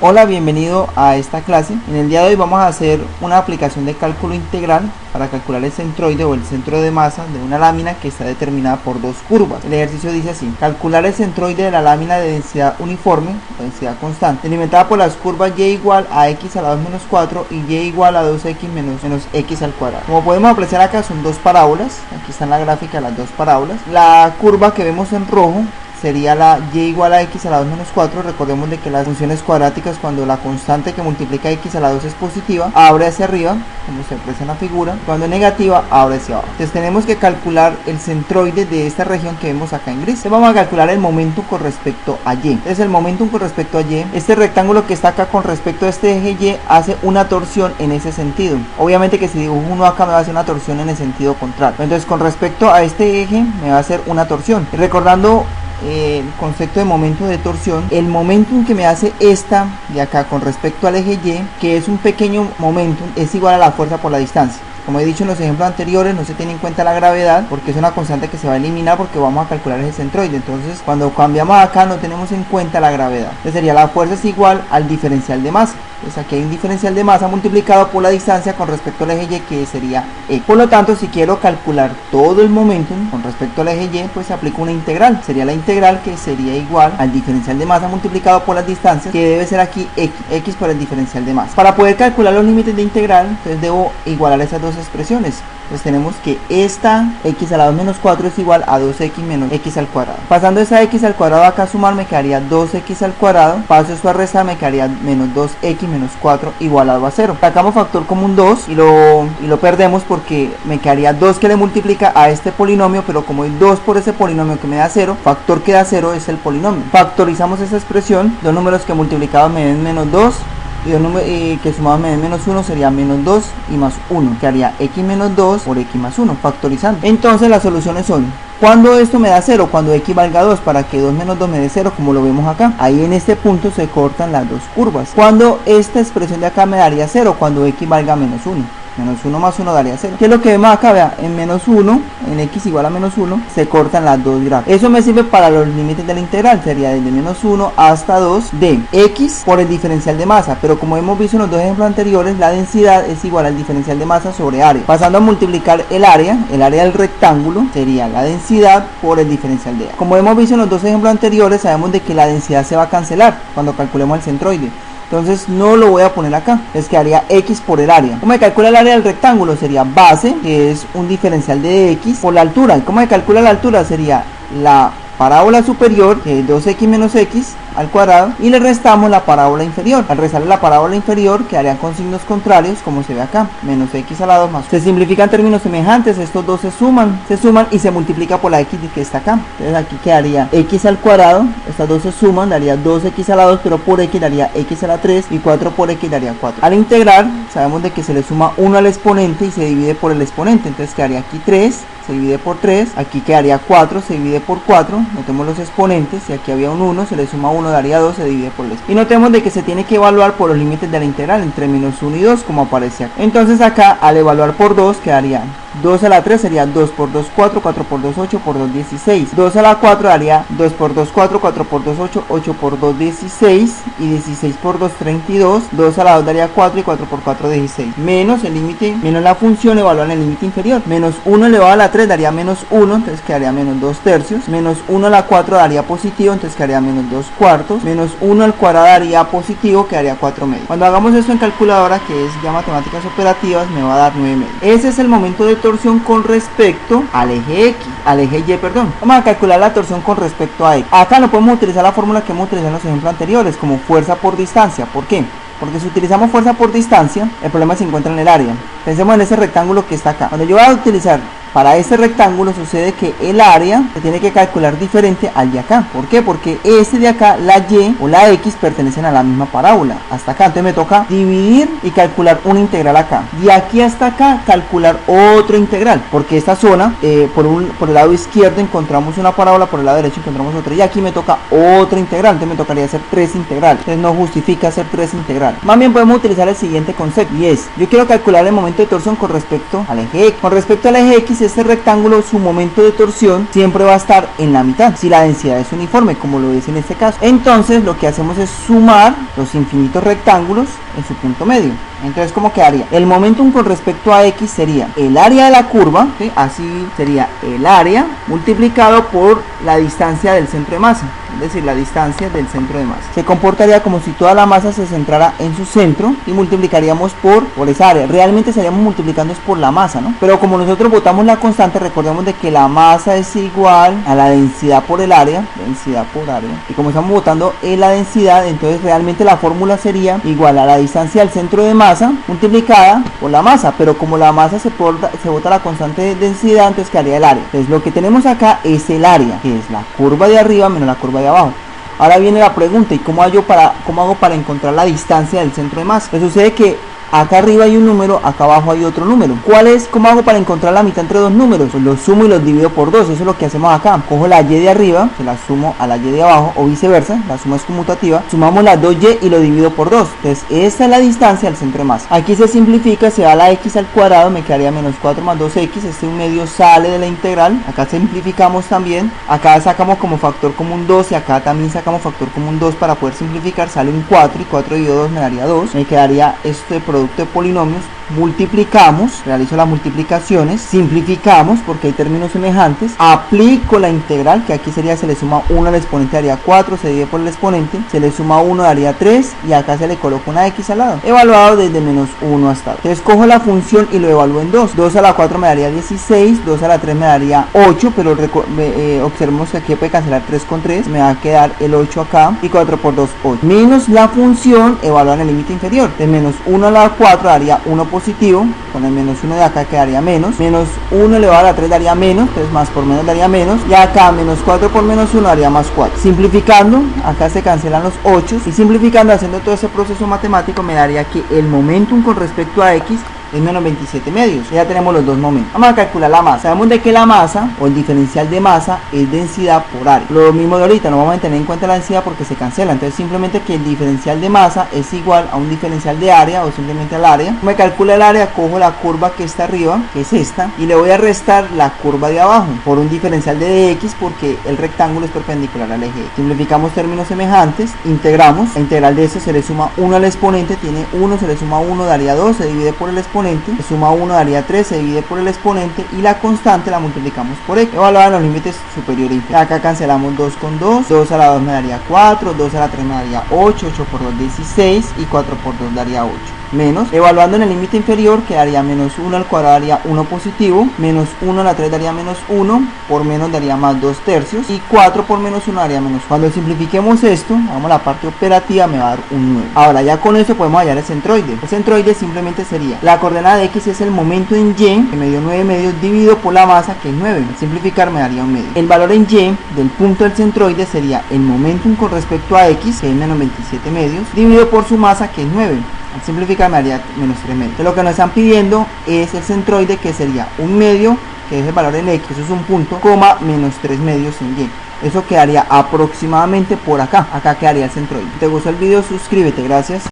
Hola, bienvenido a esta clase. En el día de hoy vamos a hacer una aplicación de cálculo integral para calcular el centroide o el centro de masa de una lámina que está determinada por dos curvas. El ejercicio dice así: calcular el centroide de la lámina de densidad uniforme o densidad constante, delimitada por las curvas y igual a x a la 2 menos 4 y y igual a 2x menos x al cuadrado. Como podemos apreciar acá son dos parábolas. Aquí está en la gráfica las dos parábolas. La curva que vemos en rojo sería la y igual a x a la 2 menos 4. Recordemos de que las funciones cuadráticas, cuando la constante que multiplica x a la 2 es positiva, abre hacia arriba, como se expresa en la figura. Cuando es negativa, abre hacia abajo. Entonces tenemos que calcular el centroide de esta región que vemos acá en gris. Entonces vamos a calcular el momentum con respecto a y. Entonces el momentum con respecto a y, este rectángulo que está acá con respecto a este eje y hace una torsión en ese sentido. Obviamente que si dibujo uno acá me va a hacer una torsión en el sentido contrario. Entonces con respecto a este eje me va a hacer una torsión. Y recordando el concepto de momento de torsión, el momentum que me hace esta de acá con respecto al eje y, que es un pequeño momentum, es igual a la fuerza por la distancia. Como he dicho en los ejemplos anteriores, no se tiene en cuenta la gravedad porque es una constante que se va a eliminar porque vamos a calcular ese centroide. Entonces cuando cambiamos acá no tenemos en cuenta la gravedad. Entonces sería la fuerza es igual al diferencial de masa. Entonces aquí hay un diferencial de masa multiplicado por la distancia con respecto al eje y, que sería e. Por lo tanto, si quiero calcular todo el momentum con respecto al eje y, pues aplico una integral. Sería la integral que sería igual al diferencial de masa multiplicado por las distancias, que debe ser aquí x por el diferencial de masa. Para poder calcular los límites de integral, entonces debo igualar esas dos expresiones. Pues tenemos que esta x a la 2 menos 4 es igual a 2x menos x al cuadrado. Pasando esa x al cuadrado acá a sumar me quedaría 2x al cuadrado. Paso esto a restar, me quedaría menos 2x menos 4 igualado a 0. Sacamos factor común 2 y lo perdemos porque me quedaría 2 que le multiplica a este polinomio, pero como hay 2 por ese polinomio que me da 0, factor que da 0 es el polinomio. Factorizamos esa expresión, dos números que multiplicados me den menos 2 y que sumados me den menos 1 sería menos 2 y más 1, que haría x menos 2 por x más 1, factorizando. Entonces las soluciones son: cuando esto me da 0, cuando x valga 2, para que 2 menos 2 me dé 0, como lo vemos acá. Ahí en este punto se cortan las dos curvas. Cuando esta expresión de acá me daría 0, cuando x valga menos 1. Menos 1 más 1 daría 0. ¿Qué es lo que vemos acá? Vea, en menos 1, en x igual a menos 1, se cortan las dos gráficas. Eso me sirve para los límites de la integral. Sería desde menos 1 hasta 2 de x por el diferencial de masa. Pero como hemos visto en los dos ejemplos anteriores, la densidad es igual al diferencial de masa sobre área. Pasando a multiplicar el área del rectángulo sería la densidad por el diferencial de área. Como hemos visto en los dos ejemplos anteriores, sabemos de que la densidad se va a cancelar cuando calculemos el centroide. Entonces no lo voy a poner acá, les quedaría x por el área. ¿Cómo se calcula el área del rectángulo? Sería base, que es un diferencial de x, por la altura. ¿Y cómo se calcula la altura? Sería la parábola superior, que es 2x menos x al cuadrado, y le restamos la parábola inferior. Al restarle la parábola inferior quedarían con signos contrarios, como se ve acá, menos x a la 2 más 1. Se simplifican términos semejantes, estos dos se suman y se multiplica por la x que está acá. Entonces aquí quedaría x al cuadrado, estas dos se suman, daría 2x a la 2, pero por x daría x a la 3 y 4 por x daría 4. Al integrar, sabemos de que se le suma 1 al exponente y se divide por el exponente, entonces quedaría aquí 3, se divide por 3, aquí quedaría 4, se divide por 4, notemos los exponentes, si aquí había un 1, se le suma 1, daría 2, se divide por el exponente. Y notemos de que se tiene que evaluar por los límites de la integral, entre menos 1 y 2, como aparece acá. Entonces acá, al evaluar por 2, quedaría 2 a la 3 sería 2 por 2, 4, 4 por 2, 8, por 2, 16. 2 a la 4 daría 2 por 2, 4, 4 por 2, 8, 8 por 2, 16. Y 16 por 2, 32. 2 a la 2 daría 4 y 4 por 4, 16. Menos el límite, menos la función evaluada en el límite inferior. Menos 1 elevado a la 3 daría menos 1, entonces quedaría menos 2 tercios. Menos 1 a la 4 daría positivo, entonces quedaría menos 2 cuartos. Menos 1 al cuadrado daría positivo, quedaría 4 medios. Cuando hagamos esto en calculadora, que es ya matemáticas operativas, me va a dar 9 medios. Ese es el momento de torsión con respecto al eje y, perdón. Vamos a calcular la torsión con respecto a x. Acá no podemos utilizar la fórmula que hemos utilizado en los ejemplos anteriores, como fuerza por distancia. ¿Por qué? Porque si utilizamos fuerza por distancia, el problema se encuentra en el área. Pensemos en ese rectángulo que está acá. Cuando yo voy a utilizar para este rectángulo, sucede que el área se tiene que calcular diferente al de acá. ¿Por qué? Porque este de acá, la y o la x, pertenecen a la misma parábola. Hasta acá, entonces me toca dividir y calcular una integral acá. De aquí hasta acá, calcular otro integral. Porque esta zona, por el lado izquierdo encontramos una parábola, por el lado derecho encontramos otra. Y aquí me toca otra integral, entonces me tocaría hacer 3 integrales. Entonces no justifica hacer 3 integrales. Más bien podemos utilizar el siguiente concepto, y es: yo quiero calcular el momento de torsión con respecto al eje x. Con respecto al eje x X, este rectángulo, su momento de torsión siempre va a estar en la mitad, si la densidad es uniforme, como lo es en este caso. Entonces lo que hacemos es sumar los infinitos rectángulos en su punto medio. Entonces, ¿cómo quedaría? El momentum con respecto a X sería el área de la curva, ¿sí? Así sería el área multiplicado por la distancia del centro de masa, es decir, la distancia del centro de masa. Se comportaría como si toda la masa se centrara en su centro y multiplicaríamos por esa área. Realmente estaríamos multiplicando es por la masa, ¿no? Pero como nosotros botamos la constante, recordemos de que la masa es igual a la densidad por el área, densidad por área. Y como estamos botando en la densidad, entonces realmente la fórmula sería igual a la distancia del centro de masa multiplicada por la masa, pero como la masa se bota la constante de densidad, entonces quedaría el área. Entonces lo que tenemos acá es el área, que es la curva de arriba menos la curva de abajo. Ahora viene la pregunta, ¿y cómo hago para encontrar la distancia del centro de masa? Pues sucede que acá arriba hay un número, acá abajo hay otro número. ¿Cómo hago para encontrar la mitad entre dos números? Pues los sumo y los divido por 2, eso es lo que hacemos acá. Cojo la y de arriba, se la sumo a la y de abajo, o viceversa, la suma es conmutativa. Sumamos las 2y y lo divido por 2. Entonces esta es la distancia al centro de masa. Aquí se simplifica, se va a la x al cuadrado, me quedaría menos 4 más 2x, este un medio sale de la integral. Acá simplificamos también, acá sacamos como factor común 2 y acá también sacamos factor común 2 para poder simplificar, sale un 4 y 4 dividido 2 me daría 2. Me quedaría este producto de polinomios, multiplicamos, realizo las multiplicaciones, simplificamos porque hay términos semejantes, aplico la integral, que aquí sería, se le suma 1 al exponente daría 4, se divide por el exponente, se le suma 1 daría 3 y acá se le coloca una x al lado, evaluado desde menos 1 hasta 2. Entonces cojo la función y lo evalúo en 2, 2 a la 4 me daría 16, 2 a la 3 me daría 8, pero observemos que aquí puede cancelar 3 con 3, me va a quedar el 8 acá y 4 por 2, 8, menos la función evaluada en el límite inferior, de menos 1 a la 4 daría 1 positivo, con el menos 1 de acá quedaría menos 1 elevado a la 3 daría menos, entonces más por menos daría menos, y acá menos 4 por menos 1 daría más 4. Simplificando, acá se cancelan los 8 y simplificando, haciendo todo ese proceso matemático, me daría que el momentum con respecto a X es menos 27 medios. Ya tenemos los dos momentos. Vamos a calcular la masa. Sabemos de que la masa o el diferencial de masa es densidad por área. Lo mismo de ahorita, no vamos a tener en cuenta la densidad porque se cancela. Entonces simplemente que el diferencial de masa es igual a un diferencial de área o simplemente al área. Me calcula el área, cojo la curva que está arriba, que es esta, y le voy a restar la curva de abajo por un diferencial de x porque el rectángulo es perpendicular al eje. Simplificamos términos semejantes, integramos. La integral de esto se le suma 1 al exponente, tiene 1, se le suma 1 daría 2, se divide por el exponente, se suma 1 daría 3, se divide por el exponente y la constante la multiplicamos por x, evaluada en los límites superior e inferior. Acá cancelamos 2 con 2, 2 a la 2 me daría 4, 2 a la 3 me daría 8, 8 por 2 16 y 4 por 2 daría 8. Menos, evaluando en el límite inferior quedaría menos 1 al cuadrado daría 1 positivo, menos 1 a la 3 daría menos 1, por menos daría más 2 tercios y 4 por menos 1 daría menos 1. Cuando simplifiquemos esto, vamos a la parte operativa, me va a dar un 9. Ahora ya con esto podemos hallar el centroide. El centroide simplemente sería, la coordenada de x es el momento en y, que me dio 9 medios, dividido por la masa que es 9. Al simplificar me daría un medio. El valor en y del punto del centroide sería el momentum con respecto a x, que es menos 27 medios, dividido por su masa que es 9. Al simplificar me haría menos 3 medios. Entonces lo que nos están pidiendo es el centroide, que sería un medio, que es el valor en x, eso es un punto, coma menos 3 medios en y. Eso quedaría aproximadamente por acá. Acá quedaría el centroide. Si te gustó el video, suscríbete. Gracias.